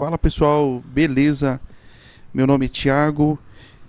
Fala pessoal, beleza? Meu nome é Thiago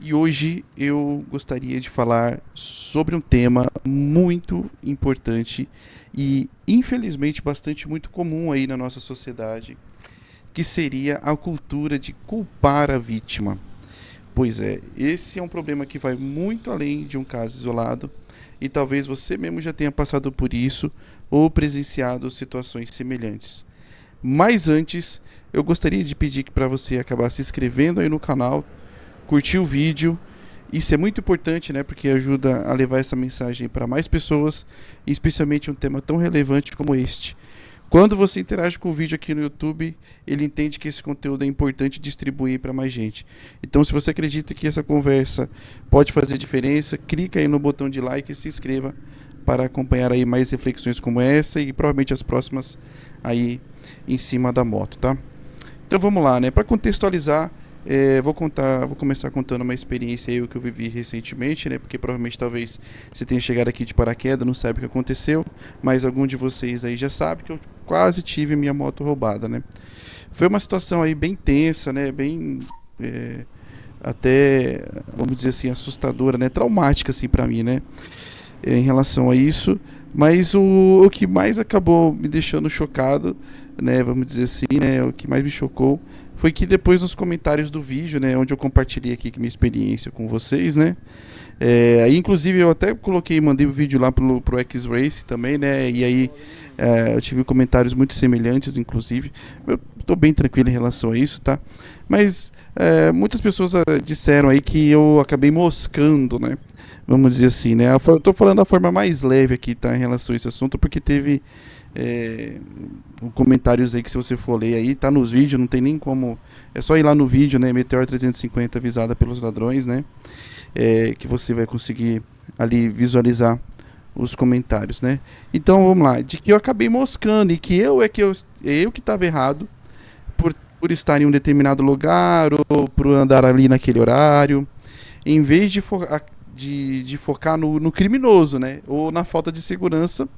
e hoje eu gostaria de falar sobre um tema muito importante e infelizmente bastante muito comum aí na nossa sociedade, que seria a cultura de culpar a vítima. Pois é, esse é um problema que vai muito além de um caso isolado e talvez você mesmo já tenha passado por isso ou presenciado situações semelhantes. Mas antes, eu gostaria de pedir para você acabar se inscrevendo aí no canal, curtir o vídeo. Isso é muito importante, né? Porque ajuda a levar essa mensagem para mais pessoas, e especialmente um tema tão relevante como este. Quando você interage com o vídeo aqui no YouTube, ele entende que esse conteúdo é importante distribuir para mais gente. Então, se você acredita que essa conversa pode fazer diferença, clica aí no botão de like e se inscreva para acompanhar aí mais reflexões como essa e provavelmente as próximas aí em cima da moto, tá? Então vamos lá, né? Para contextualizar, vou começar contando uma experiência aí que eu vivi recentemente, né? Porque provavelmente talvez você tenha chegado aqui de paraquedas, não sabe o que aconteceu, mas algum de vocês aí já sabe que eu quase tive minha moto roubada, né? Foi uma situação aí bem tensa, né? Bem até, vamos dizer assim, assustadora, né? Traumática assim para mim, né? Em relação a isso, mas o que mais acabou me deixando chocado, né, vamos dizer assim, né, o que mais me chocou foi que depois nos comentários do vídeo, né, onde eu compartilhei aqui minha experiência com vocês, né, aí inclusive eu até mandei o vídeo lá pro X-Race também, né, e aí eu tive comentários muito semelhantes, inclusive, eu tô bem tranquilo em relação a isso, tá, mas muitas pessoas disseram aí que eu acabei moscando, né, vamos dizer assim, né? Eu tô falando da forma mais leve aqui, tá? Em relação a esse assunto, porque teve comentários aí que se você for ler aí, tá nos vídeos, não tem nem como. É só ir lá no vídeo, né? Meteor 350 avisada pelos ladrões, né? Que você vai conseguir ali visualizar os comentários, né? Então vamos lá, de que eu acabei moscando e que eu que estava errado por estar em um determinado lugar ou por andar ali naquele horário, em vez de focar no criminoso, né? Ou na falta de segurança,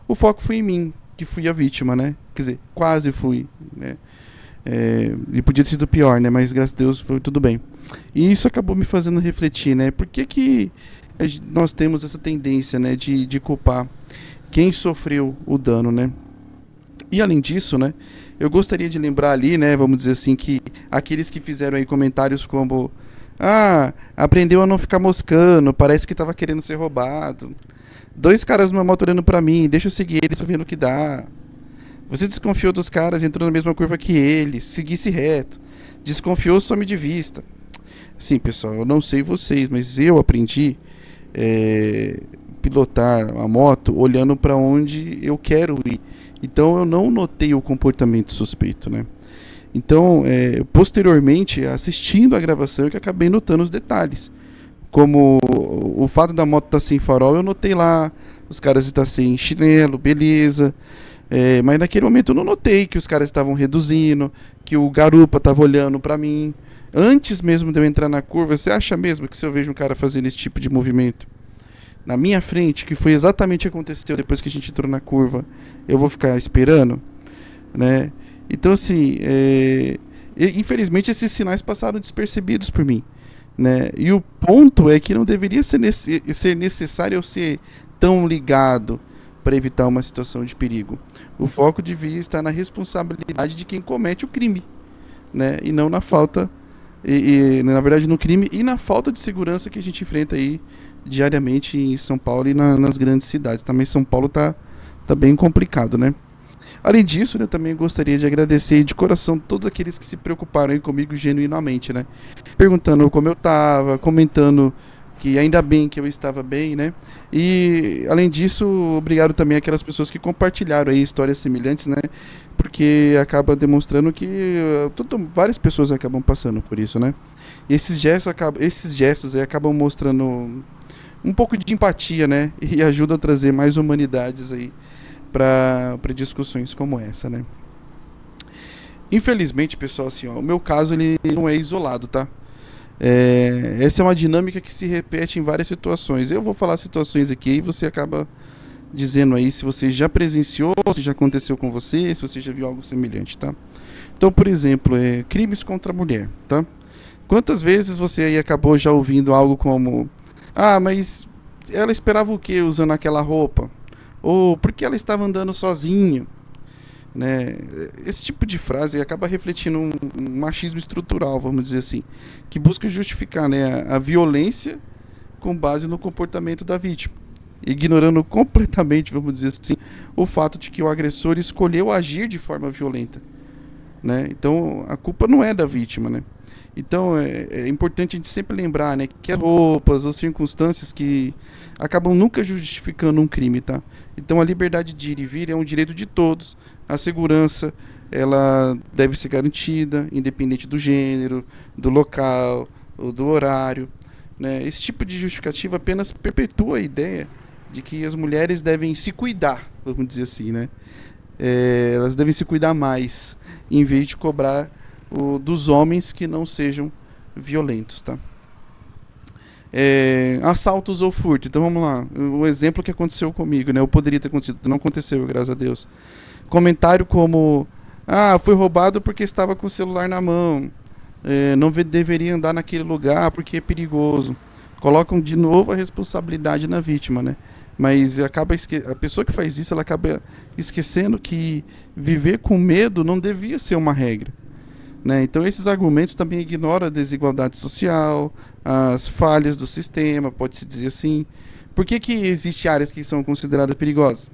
o foco foi em mim, que fui a vítima, né? Quer dizer, quase fui, né? E podia ter sido pior, né? Mas graças a Deus foi tudo bem. E isso acabou me fazendo refletir, né? Por que nós temos essa tendência, né? De culpar quem sofreu o dano, né? E além disso, né? Eu gostaria de lembrar ali, né? Vamos dizer assim, que aqueles que fizeram aí comentários como: ah, aprendeu a não ficar moscando, parece que tava querendo ser roubado. Dois caras numa moto olhando pra mim, deixa eu seguir eles pra ver no que dá. Você desconfiou dos caras, entrou na mesma curva que eles, seguisse reto. Desconfiou, some de vista. Sim, pessoal, eu não sei vocês, mas eu aprendi pilotar a moto olhando pra onde eu quero ir. Então eu não notei o comportamento suspeito, né? Então, posteriormente, assistindo a gravação, eu que acabei notando os detalhes. Como o fato da moto estar sem farol, eu notei lá, os caras estão sem chinelo, beleza. Mas naquele momento eu não notei que os caras estavam reduzindo, que o garupa estava olhando para mim. Antes mesmo de eu entrar na curva, você acha mesmo que se eu vejo um cara fazendo esse tipo de movimento na minha frente, que foi exatamente o que aconteceu depois que a gente entrou na curva, eu vou ficar esperando, né? Então, assim, infelizmente esses sinais passaram despercebidos por mim, né? E o ponto é que não deveria ser necessário eu ser tão ligado para evitar uma situação de perigo. O foco devia estar na responsabilidade de quem comete o crime, né? E não na falta, na verdade no crime e na falta de segurança que a gente enfrenta aí diariamente em São Paulo e nas grandes cidades. Também São Paulo tá bem complicado, né? Além disso, né, eu também gostaria de agradecer de coração todos aqueles que se preocuparam aí comigo genuinamente, né? Perguntando como eu estava, comentando que ainda bem que eu estava bem, né? E, além disso, obrigado também àquelas pessoas que compartilharam aí histórias semelhantes, né? Porque acaba demonstrando que várias pessoas acabam passando por isso, né? E esses gestos aí acabam mostrando um pouco de empatia, né? E ajudam a trazer mais humanidades aí para discussões como essa, né? Infelizmente, pessoal, assim, ó, o meu caso ele não é isolado, tá? Essa é uma dinâmica que se repete em várias situações. Eu vou falar situações aqui e você acaba dizendo aí se você já presenciou, se já aconteceu com você, se você já viu algo semelhante, tá? Então, por exemplo, crimes contra a mulher, tá? Quantas vezes você aí acabou já ouvindo algo como: ah, mas ela esperava o quê usando aquela roupa? Ou por que ela estava andando sozinha? Né? Esse tipo de frase acaba refletindo um machismo estrutural, vamos dizer assim, que busca justificar, né, a violência com base no comportamento da vítima, ignorando completamente, vamos dizer assim, o fato de que o agressor escolheu agir de forma violenta, né? Então a culpa não é da vítima, né? Então é importante a gente sempre lembrar, né, que as roupas ou circunstâncias que acabam nunca justificando um crime, tá? Então a liberdade de ir e vir é um direito de todos. A segurança, ela deve ser garantida, independente do gênero, do local ou do horário, né? Esse tipo de justificativa apenas perpetua a ideia de que as mulheres devem se cuidar, vamos dizer assim, né? Elas devem se cuidar mais, em vez de cobrar dos homens que não sejam violentos, tá? Assaltos ou furto. Então vamos lá. O exemplo que aconteceu comigo, né? Ou poderia ter acontecido, não aconteceu, graças a Deus. Comentário como: ah, foi roubado porque estava com o celular na mão. Não deveria andar naquele lugar porque é perigoso. Colocam de novo a responsabilidade na vítima, né? Mas a pessoa que faz isso, ela acaba esquecendo que viver com medo não devia ser uma regra, né? Então esses argumentos também ignoram a desigualdade social, as falhas do sistema, pode-se dizer assim. Por que existem áreas que são consideradas perigosas?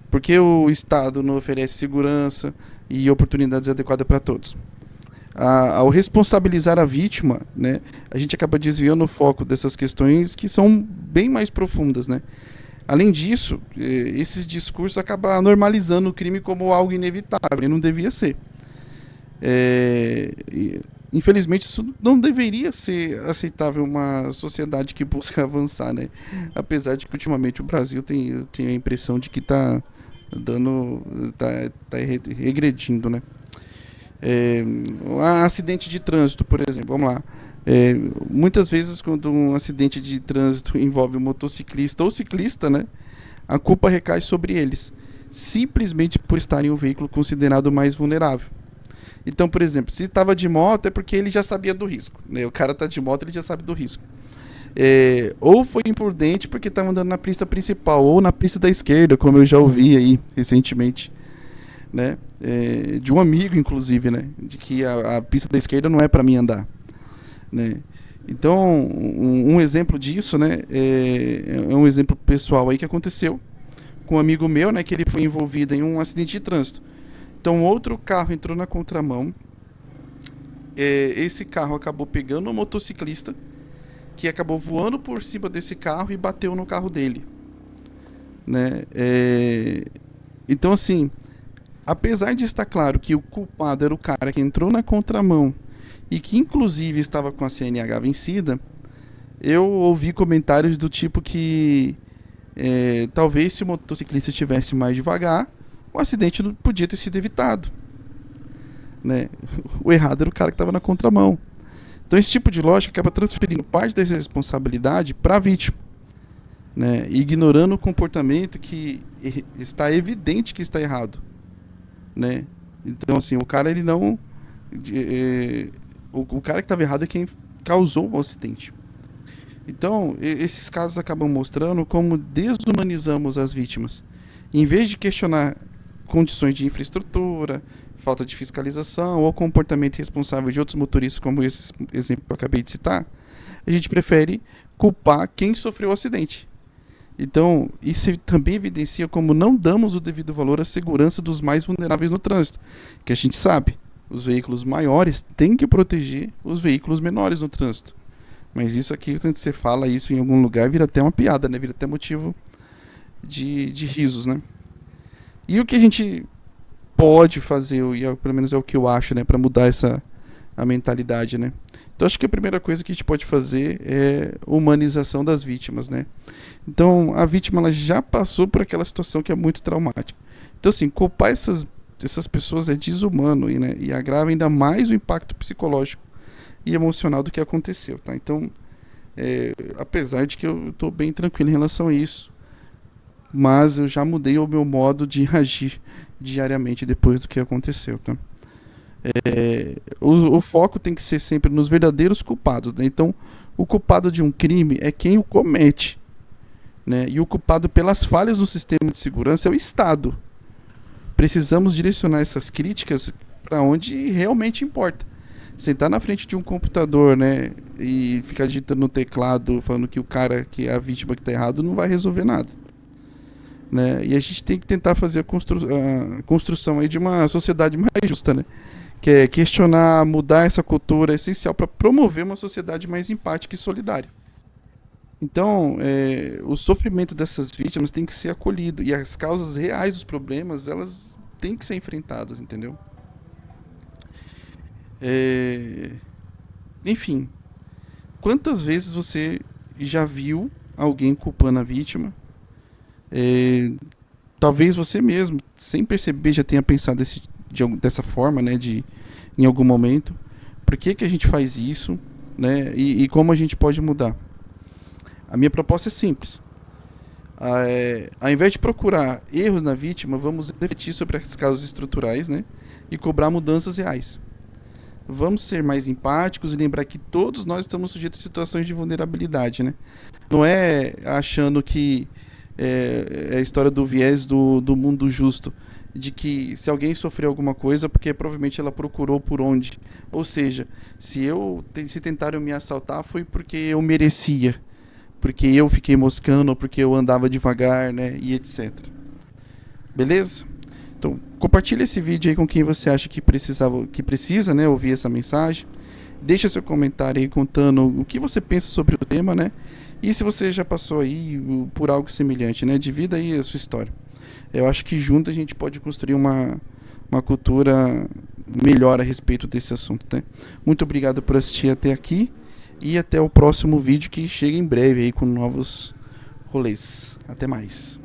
Porque o Estado não oferece segurança e oportunidades adequadas para todos. Ao responsabilizar a vítima, né, a gente acaba desviando o foco dessas questões que são bem mais profundas, né? Além disso, esses discursos acabam normalizando o crime como algo inevitável, e não devia ser. Infelizmente, isso não deveria ser aceitável uma sociedade que busca avançar, né? Apesar de que ultimamente o Brasil tem a impressão de que está regredindo, né? Acidente de trânsito, por exemplo, vamos lá. Muitas vezes quando um acidente de trânsito envolve um motociclista ou ciclista, né, a culpa recai sobre eles, simplesmente por estarem em um veículo considerado mais vulnerável. Então, por exemplo, se estava de moto é porque ele já sabia do risco, né? O cara está de moto, ele já sabe do risco. Ou foi imprudente porque estava andando na pista principal ou na pista da esquerda, como eu já ouvi aí recentemente, né? De um amigo, inclusive, né? De que a pista da esquerda não é para mim andar, né? Então, um exemplo disso, né? É um exemplo pessoal aí que aconteceu com um amigo meu, né? Que ele foi envolvido em um acidente de trânsito. Então, outro carro entrou na contramão. Esse carro acabou pegando um motociclista que acabou voando por cima desse carro e bateu no carro dele, né? Então, assim, apesar de estar claro que o culpado era o cara que entrou na contramão e que inclusive estava com a CNH vencida, eu ouvi comentários do tipo que talvez se o motociclista estivesse mais devagar, o acidente não podia ter sido evitado, né? O errado era o cara que estava na contramão. Então esse tipo de lógica acaba transferindo parte dessa responsabilidade para a vítima, né? E ignorando o comportamento que está evidente que está errado, né? Então assim, o cara ele não o cara que estava errado é quem causou o acidente. Então esses casos acabam mostrando como desumanizamos as vítimas. Em vez de questionar condições de infraestrutura, falta de fiscalização ou comportamento irresponsável de outros motoristas, como esse exemplo que eu acabei de citar, a gente prefere culpar quem sofreu o acidente. Então, isso também evidencia como não damos o devido valor à segurança dos mais vulneráveis no trânsito, que a gente sabe, os veículos maiores têm que proteger os veículos menores no trânsito. Mas isso aqui, quando você fala isso em algum lugar, vira até uma piada, né? Vira até motivo de risos, né? E o que a gente pode fazer, e pelo menos é o que eu acho, né, para mudar a mentalidade, né? Então acho que a primeira coisa que a gente pode fazer é humanização das vítimas, né? Então a vítima ela já passou por aquela situação que é muito traumática. Então assim, culpar essas pessoas é desumano e agrava ainda mais o impacto psicológico e emocional do que aconteceu, tá? Então, apesar de que eu estou bem tranquilo em relação a isso, mas eu já mudei o meu modo de agir diariamente depois do que aconteceu, tá? O foco tem que ser sempre nos verdadeiros culpados, né? Então, o culpado de um crime é quem o comete, né? E o culpado pelas falhas no sistema de segurança é o Estado. Precisamos direcionar essas críticas para onde realmente importa. Sentar na frente de um computador, né, e ficar digitando no teclado falando que o cara que é a vítima que está errado não vai resolver nada, né? E a gente tem que tentar fazer a construção aí de uma sociedade mais justa, né? Que é questionar, mudar essa cultura é essencial para promover uma sociedade mais empática e solidária. Então, o sofrimento dessas vítimas tem que ser acolhido e as causas reais dos problemas elas têm que ser enfrentadas, entendeu? É, Enfim, quantas vezes você já viu alguém culpando a vítima? É, Talvez você mesmo, sem perceber, já tenha pensado dessa forma, né? Em algum momento. Por que, que a gente faz isso? Né? E como a gente pode mudar? A minha proposta é simples. Ao invés de procurar erros na vítima, vamos refletir sobre as causas estruturais, né? E cobrar mudanças reais. Vamos ser mais empáticos e lembrar que todos nós estamos sujeitos a situações de vulnerabilidade, né? Não é achando que é a história do viés do mundo justo, de que se alguém sofreu alguma coisa, porque provavelmente ela procurou por onde. Ou seja, se tentaram me assaltar foi porque eu merecia, porque eu fiquei moscando, ou porque eu andava devagar, né? E etc. Beleza? Então, compartilha esse vídeo aí com quem você acha que precisa, né, ouvir essa mensagem. Deixa seu comentário aí contando o que você pensa sobre o tema, né? E se você já passou aí por algo semelhante, né? Divida aí a sua história. Eu acho que junto a gente pode construir uma cultura melhor a respeito desse assunto, né? Muito obrigado por assistir até aqui e até o próximo vídeo que chega em breve aí com novos rolês. Até mais.